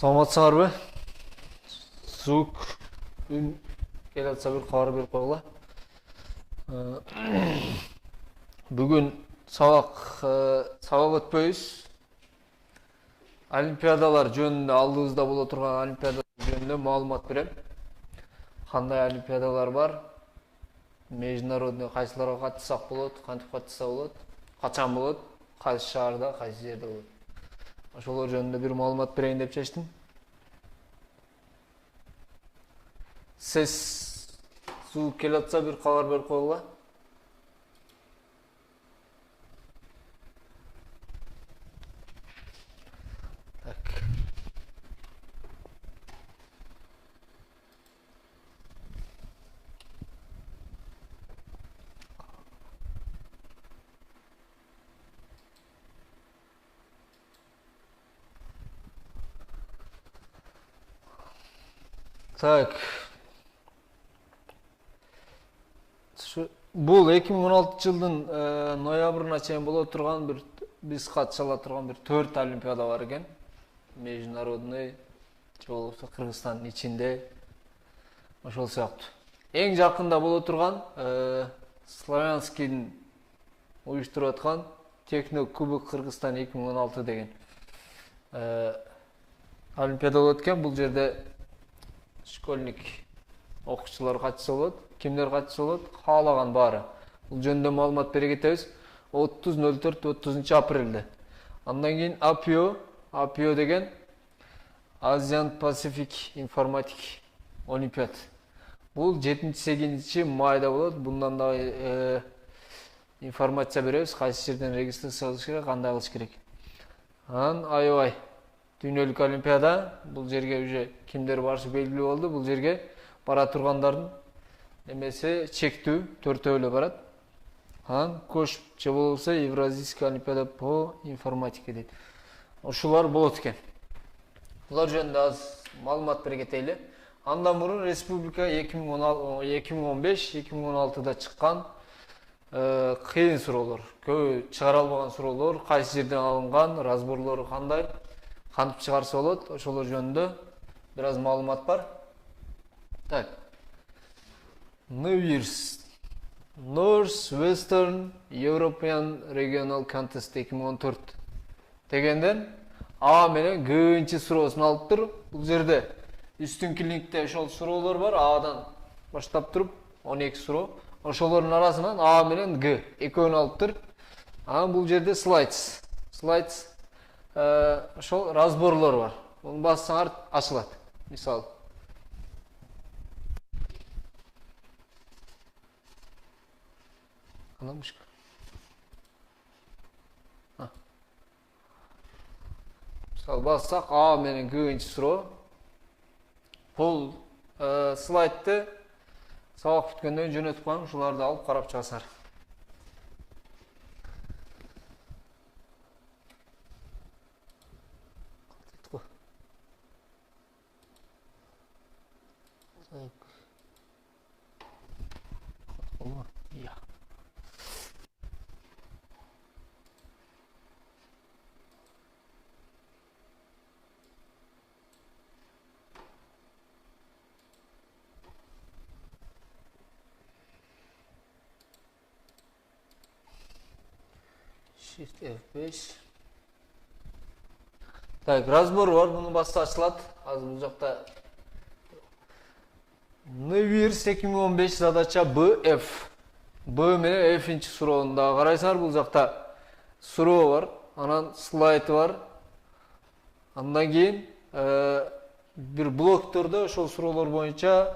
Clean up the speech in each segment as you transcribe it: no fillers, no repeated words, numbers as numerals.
Саламатсыңарбы? Звук, үн келатса бир кабар берип койгула. Бүгүн сабак өтпөйбүз. Олимпиадалар жөнүндө алдыбызда боло турган олимпиадалар жөнүндө маалымат берем. Кандай олимпиадалар бар? Международный кайсыларга катышсак болот, кантип катышса болот, качан болот, кайсы шаарда, кайсы жерде болот. Ошолор жөнүндө бир маалымат берейин деп чечтим. Сез звук келатса бир кабар берип койгула. Так. Бул 2016 жылдын ноябрына чейин боло турган бир биз катыша ала турган бир 4 олимпиада бар экен. Международный же болбосо Кыргызстандын ичинде ошол сыяктуу. Эң жакында боло турган Славянскийдин уюштуруп аткан Техно Кубок Кыргызстан 2016 деген олимпиада болот экен. Бул жерде школьник окуучулар катышса болот. Кимдер катышса болот? Каалаган баары. Бул жөнүндө маалымат бере кетебиз. 30.04-30 апрелде. Андан кийин APO деген Asian Pacific Informatic Олимпиад. Бул 7-8 майда болот. Bundan да информация беребиз. Кайсы жерден регистрация кылыш керек, кандай кылыш керек. Анан аябай дүйнөлүк олимпиада. Бул жерге уже кимдер барышы белгилүү болду. Бул жерге бара тургандардын эмеси чектүү, төртөө эле барат. Анан кош же болбосо Евразийская олимпиада по информатике дейт. Ошолор болот экен. Булар жөнүндө аз маалымат бере кетели. Андан мурун республика 2015-2016да чыккан кыйын суроолор, көбү чыгара албаган суроолор, кайсы жерден алынган, разборлору кандай, кантип чыгарса болот, ошолор жөнүндө бир аз маалымат бар. Так. NWIRS North Western European Regional Contest 2014 дегенден А менен Г'нчи суроосун алып туруп, бул жерде үстүнкү линкте ошол суроолор бар. Адан баштап туруп 12 суроо. Ошолордун арасынан А менен Г экөөнү алып туруп, анан бул жерде слайдс ошол разборлор бар. Муну бассаңар ачылат. Мисалы Анамышка. Мисалы бассак А менен Г'нчи суроо. Бул слайдты сабак бүткөндөн жөнөтүп коюм, ушуларды алып карап чыгасыңар. Я. Shift F5. Так, разбор бар, буну басса ачылат. Азыр бул жакта NWIRS 2015 задача BF. Б менен F-нчи суроону да карайсыңар. Бул жакта суроо бар, анан слайд бар. Андан кийин бир блоктордо ошол суроолор боюнча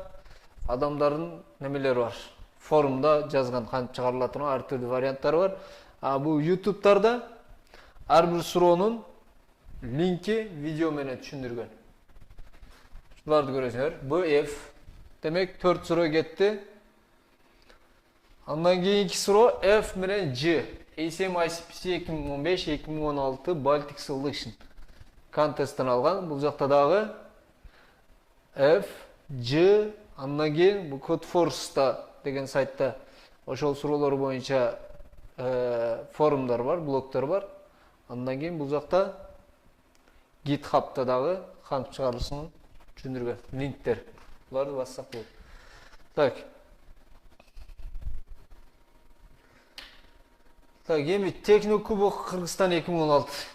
адамдардын немелери бар. Форумда жазган, кантип чыгарыла турган ар түрдүү варианттары бар. Бул YouTube'дарда ар бир суроонун линки видео менен түшүндүргөн. Шуларды көрөсүңөр. BF демек 4 суроо кетти. Андан кийинки суроо F менен G. ASM ICPC 2015-2016 Baltic Selection Contest'ten алган. Бул жакта дагы F, G, андан кийин бул Codeforce деген сайтта ошол суроолор боюнча форумдар бар, блогтор бар. Андан кийин бул жакта GitHub'da дагы кантип чыгарылышын түшүндүргөн линктер. Буларды бассак болот. Так. Так, эми Технокубок Кыргызстан 2016.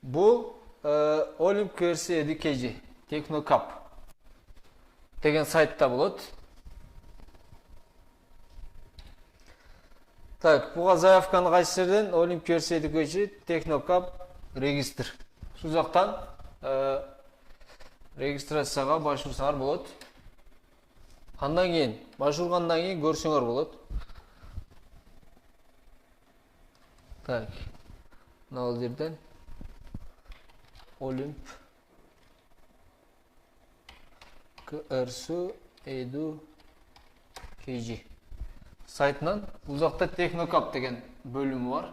Бул Olympic версия EduKG Technocup деген сайтта болот. Так, буга заявканы кайсы жерден Olympic версия EduKG Technocup регистр. Ушул жактан регистрацияга башвурсаңар болот. Андан кийин башвургандан кийин көрсөңөр болот. Так. Мына жерден Olymp KRSU EduKG сайтынан бул жакта Technocup деген бөлүмү бар.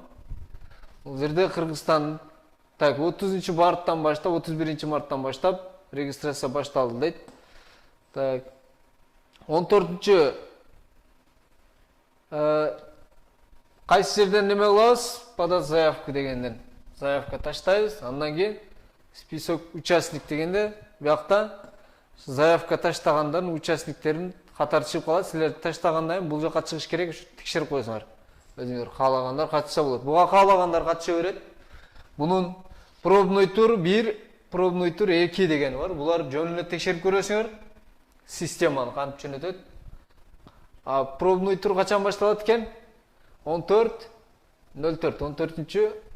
Бул жерде Кыргызстан так 30 марттан баштап 31 марттан баштап регистрация башталды дейт. Так 14 кайсы жерден неме кылабыз? Подать заявку дегенден заявка таштайбыз. Андан кийин список участник дегенде бuyakta заявка таштагандардын участниктерин катары чыгып калат. Силер таштагандан кийин бул жакка чыгыш керек, текшерип койсоңор. Өзүңөр каалагандар катыша болот. Буга каалагандар катыша берет. Бунун пробный тур 1, пробный тур 2 деген бар. Булар жөн эле текшерип көрөсүңөр. Системаны кантип жөнөтөт. А пробный тур качан башталат экен? 14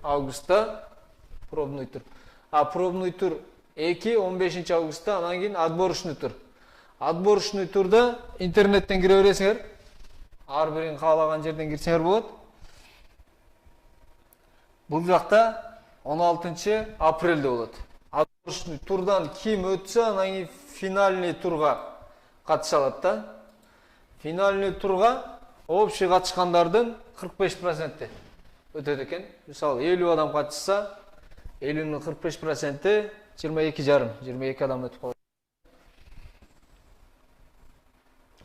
августта пробный тур. А пробный тур 2 15 августта, анан кийин отборочный тур. Отборочный турда интернеттен кире бересиңер. Ар бирин каалаган жерден кирсеңер болот. Бул жакта 16 апрелде болот. Отборочный турдан ким өтсө, анан кийин финальный турга катыша алат да. Финальный турга общий катышкандардын 45% өтөт экен. Мисалы 50 адам катышса, 50-нин 45% 22,5 адам өтүп калат.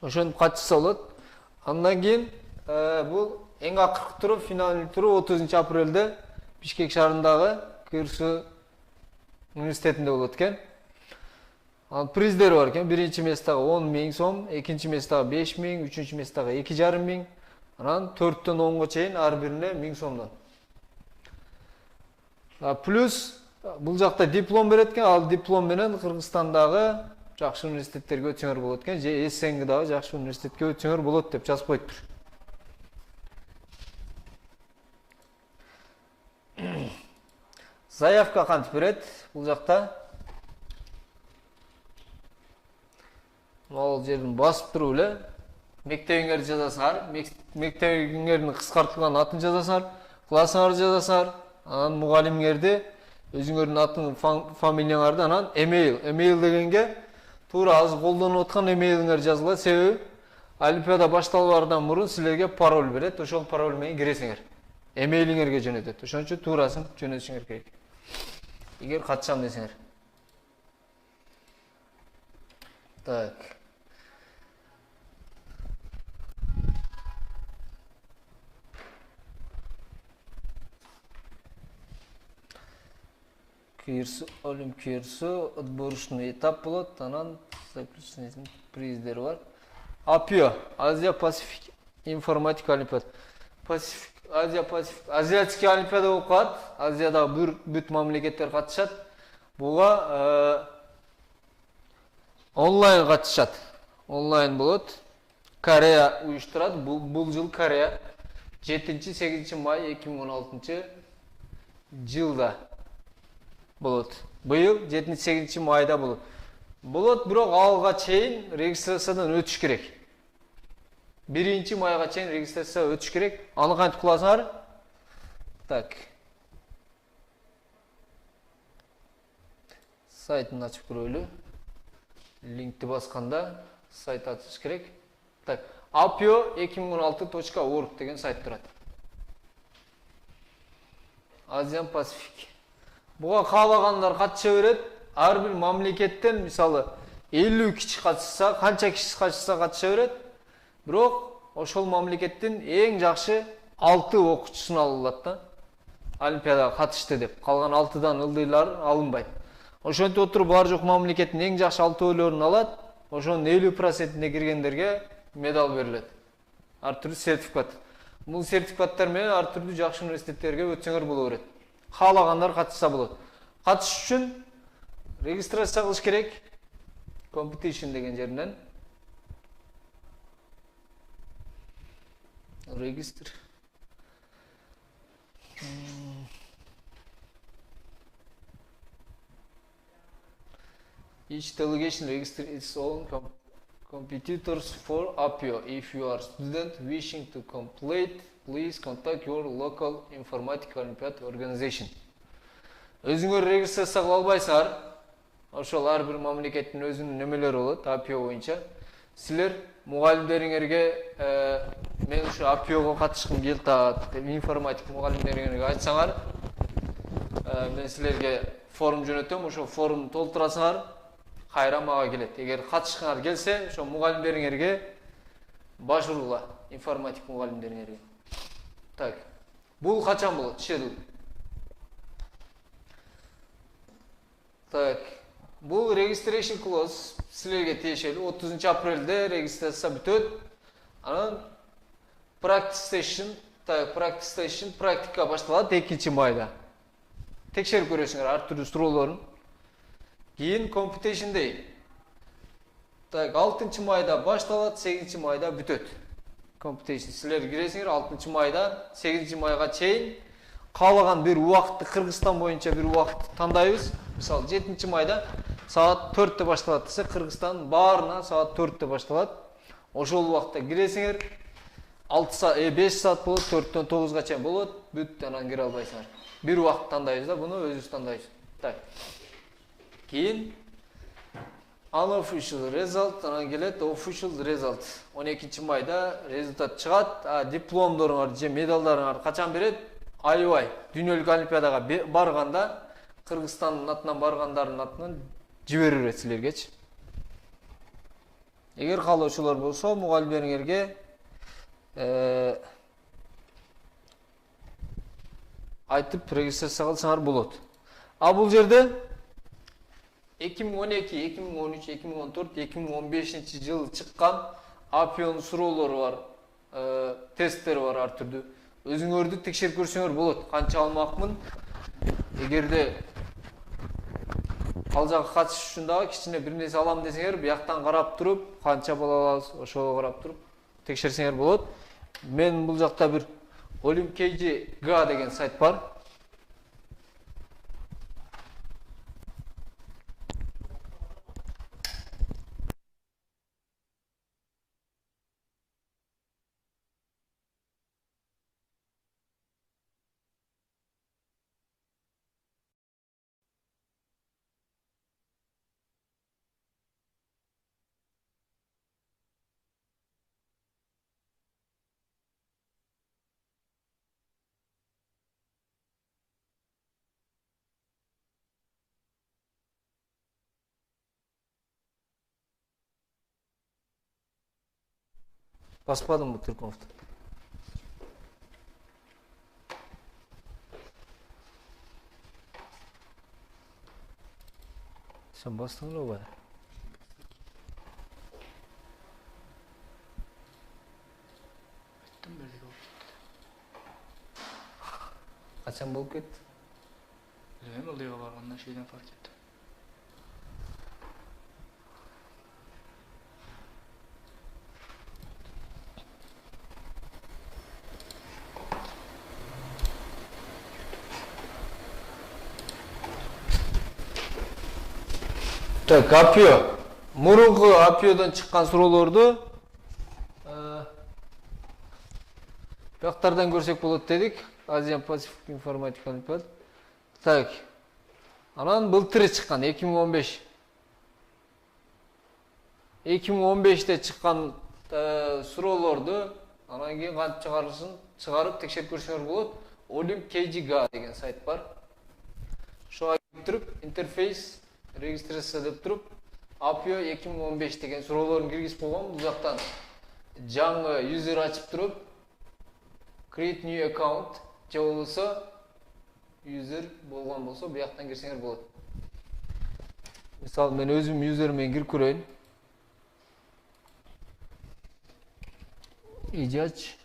Ошентип катышса болот. Андан кийин бул эң акыркы туру, финальный туру 30 апрелде Бишкек шаарындагы КРСУ университетинде болот экен. Анын приздери бар экен. Биринчи местагы 10.000 сом, экинчи местагы 5.000, үчүнчү местагы 2,5 анан 4-төн 10го чейин ар бирине 1000 сомдон. Плюс бул жакта диплом берет экен. Ал диплом менен Кыргызстандагы жакшы университеттерге өтсөңөр болот экен. Же СНГдагы жакшы университетке өтсөңөр болот деп жазып коюптур. Заявка кантип берет? Бул жакта Мол жерин басып туруп эле мектебиңерди жазасыңар, мектебиңердин кыскартылган атын жазасыңар, классыңарды жазасыңар, анан мугалимиңерди, өзүңөрдүн атын, фамилияңарды, анан эмейл дегенге туура азыр колдонуп аткан эмейлиңер жазылат. Себеби Олимпиада башталбаардан мурун силерге пароль берет, ошол пароль менен киресиңер. Эмейлиңерге жөнөтөт. Ошон үчүн туурасын жөнөтүшүңөр керек. Эгер катышам десеңер. Так. Олимпиадасы отборочный этап болот, анан заключительный приздер бар. АПИО, Азия Пасифик информатика олимпиада. Пасифик, Азия Пасифик, Азиатский олимпиада болуп калат. Азияда бүт мамлекеттер катышат. Буга онлайн катышат. Онлайн болот. Корея уюштурат. Бул жыл Корея 7-8 май 2016 жылда болот. Быйыл 7-8 майда болот. Болот, бирок алга чейин регистрациядан өтүш керек. 1 майга чейин регистрация өтүш керек. Аны кантип кыласыңар? Так. Сайтын ачып көрөлү. Линкти басканда сайт ачыш керек. Так, apio2016.org деген сайт турат. Азиян Пасифик. Буга каалагандар катыша берет. Ар бир мамлекеттен, мисалы, 50 киши катышса, канча киши катыша берет. Бирок ошол мамлекеттин эң жакшы 6 окуучусун алып алат да. Олимпиадага катышты деп. Калган 6дан ылдыйлар алынбайт. Ошентип отуруп бар жок мамлекеттин эң жакшы 6-өөлөрүн алат. Ошонун 50%-ине киргендерге медаль берилет. Ар түрдүү сертификат. Бул сертификаттар менен ар түрдүү жакшы университеттерге өтсөңөр боло берет. Каалагандар катышса болот. Катышыш үчүн регистрация кылыш керек. Competition деген жеринен. Register. Each delegation registers its own competitors for APIO. If you are a student wishing to complete, please contact your local informatic Olympiad organization. Өзүңөр регистрация кыла албайсыңар. Ошол ар бир мамлекеттин өзүнүн немелери болот, APIO боюнча. Силер мугалимдериңерге мен ушу APIOго катышкым келип атат деп информатик мугалимдериңерге айтсаңар, мен силерге форм жөнөтөм, ошо формду толтурасыңар, кайра мага келет. Эгер катышкыңар келсе, ошо мугалимдериңерге башвурула, информатик мугалимдериңерге. Так. Бул качан болот? Шедул. Так. Бул registration clause силерге тиешелүү 30 апрелде регистрация бүтөт. Анан practice session практика башталат 2 майда. Текшерип көрөсүңөр ар түрдүү суроолорун. Кийин competition day. Так, 6 майда башталат, 8 майда бүтөт. Competition силер киресиңер 6 майда 8 майга чейин каалаган бир убакытты Кыргызстан боюнча бир убакытты тандайбыз. Мисалы 7 майда саат 4-те башталат десе, Кыргызстан баарына саат 4-те башталат. Ошол убакытта киресиңер 5 саат болот, 4-төн 9-га чейин болот, бүт анан кире албайсыңар. Бир убакыт тандайбыз да, буну өзүбүз тандайбыз. Так. Кийин unofficial result, анан келет official result. 12 майда результат чыгат. Дипломдоруңар же медалдарыңар качан берет? Аябай. Дүйнөлүк олимпиадага барганда, Кыргызстандын атынан баргандардын атынан жибере берет силергечи. Эгер каалоочулар болсо, мугалимдериңерге айтып регистрация кылсаңар болот. Бул жерде 2012, 2013, 2014, 2015 жыл чыккан APIO'нун суроолору бар, тесттери бар ар түрдүү. Өзүңөрдү текшерип көрсөңөр болот. Канча алмакмын? Эгерде ал жакка катышыш үчүн дагы кичине бир нерсе алам десеңер, бияктан карап туруп, канча бола алабыз, ошого карап туруп текшерсеңер болот. Мен бул жакта бир Olymkg деген сайт бар. Баспадым бу Түркөновду. Sen bastın mı bana? Bittim böyle oldu. Kaçan bulup gitti? Bilmem oluyor var ondan şeyden fark ettim. Так, APIO. Мурунку APIO'дан чыккан суроолорду бияктардан көрсөк болот дедик. Asian Pacific Informatic Olympiad. Так. Анан былтыры чыккан 2015. 2015'te чыккан суроолорду анан кийин кантип чыгарылсын, чыгарып текшерип көрсөңөр болот. Olymkg деген сайт бар. Ошого кирип туруп интерфейс регистрация деп туруп APIO 2015 деген суроолорун киргизип койгом. Бул жактан жаңы user ачып туруп create new account же болбосо user болгон болсо бияктан кирсеңер болот. Мисалы мен өзüm userмен кирип көрөйүн. İcaç.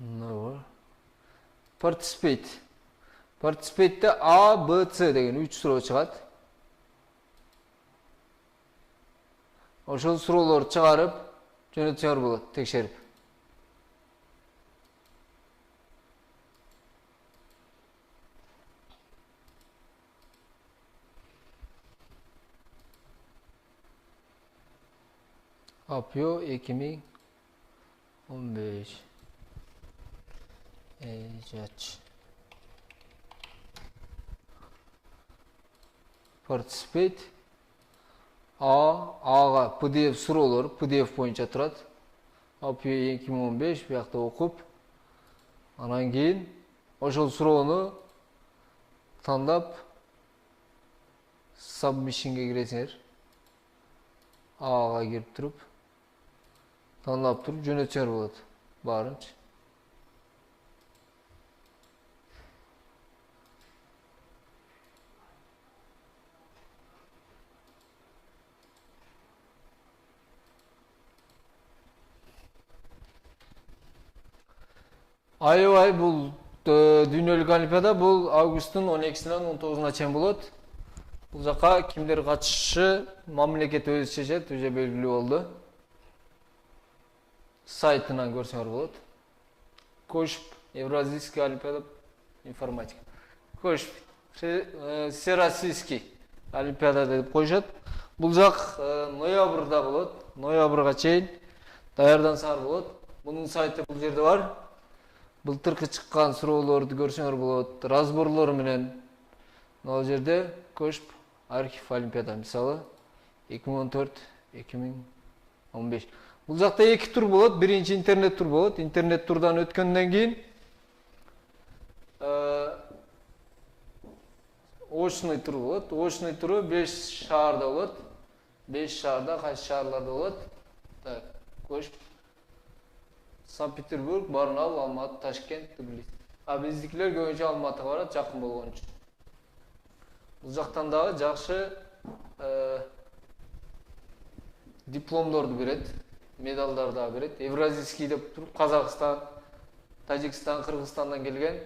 Ne var? Participate. Participate'de A, B, C деген 3 суроо чыгат. Ошол суроолорду чыгарып, жөнөтсөңөр болот, текшерип. Apio 2015. İcaç. Participate. A'ga PDF суроолор PDF боюнча турат. Apio 2015 биякта окуп, анан кийин ошол суроону тандап submission'ге киресиңер. A'га кирип туруп, тандап туруп жөнөтсөңөр болот. Баарынча. Аябай бул дүйнөлүк олимпиада бул августтун 12-синен 19-уна чейин болот. Бул жака кимдер катышышы мамлекет өзү чечет, уже белгилүү болду. Сайтынан көрсөңөр болот. Кошп Евразийский олимпиада информатика. Кошп Всероссийский олимпиада деп коюшат. Бул жак ноябрда болот. Ноябрга чейин даярдансаңар болот. Бунун сайты бул жерде бар. Былтыркы чыккан суроолорду көрсөңөр болот. Разборлор менен ал жерде Кошп архив олимпиада мисалы 2014-2015. Бул жакта 2 тур болот. Биринчи интернет тур болот. Интернет турдан өткөндөн кийин очный тур болот. Очный туру 5 шаарда болот. 5 шаарда, кайсы шаарларда болот? Так, Кошп Санкт-Петербург, Барнаул, Алматы, Ташкент, Тбилиси. А биздикилер көбүнчө Алматыга барат, жакын болгон үчүн. Бул жактан дагы жакшы дипломдорду берет, медалдар дагы берет. Евразийский деп туруп Казакстан, Тажикстан, Кыргызстандан келген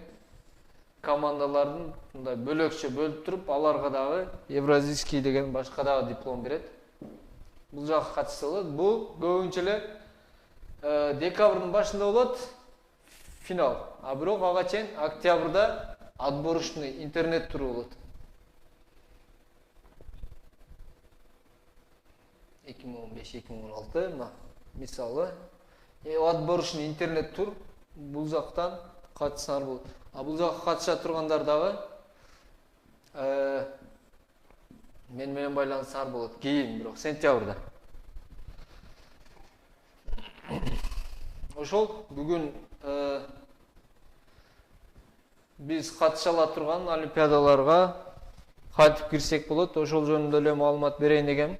командалардын мындай бөлөкчө бөлүп туруп, аларга дагы Евразийский деген башка дагы диплом берет. Бул жакка катышса болот. Бул көбүнчө эле декабрдын башында болот финал. А бирок ага чейин октябрда отборочный интернет туру болот. 2015-2016 мына мисалы отборочный интернет тур бул жактан катышсаңар болот. А бул жакка катыша тургандар дагы мен менен байланыссаңар болот. Кийин бирок сентябрда. Ошол бүгүн биз катыша ала турган олимпиадаларга кантип кирсек болот, ошол жөнүндө эле маалымат берейин дегем.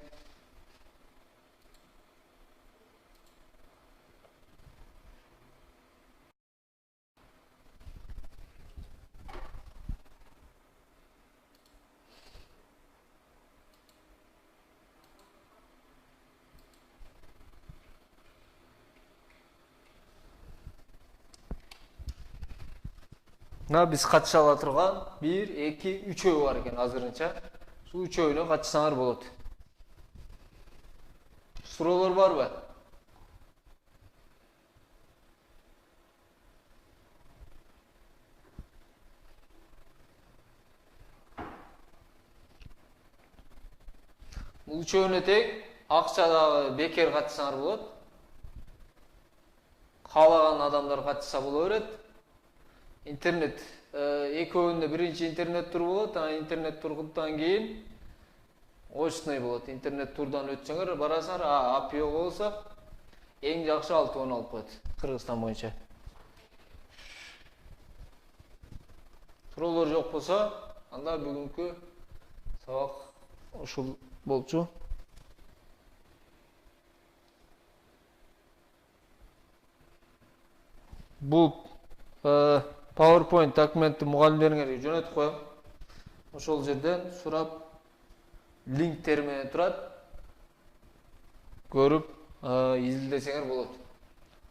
Биз катыша ала турган 1, 2, 3 бар экен азырынча. Ушул 3-өөнө катышсаңар болот. Суроолор барбы? Бул 3-өөнө тең акча дагы бекер катышсаңар болот. Каалаган адамдар катышса боло берет. Интернет экөөндө биринчи интернет тур болот, анан интернет тургундан кийин очный болот. Интернет турдан өтсөңөр, барасыңар, APO болсо эң жакшы 6 алып коет Кыргызстан боюнча. Суроолор жок болсо, анда бүгүнкү сабак ушул болчу. бул PowerPoint документти мугалимдериңерге жөнөтүп коем. Ошол жерден сурап линктер менен турат. Көрүп, изилдесеңер болот.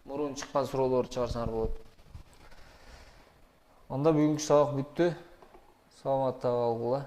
Мурун чыккан суроолорду чыгарсаңар болот. Анда бүгүнкү сабак бүттү. Саламатта калгыла.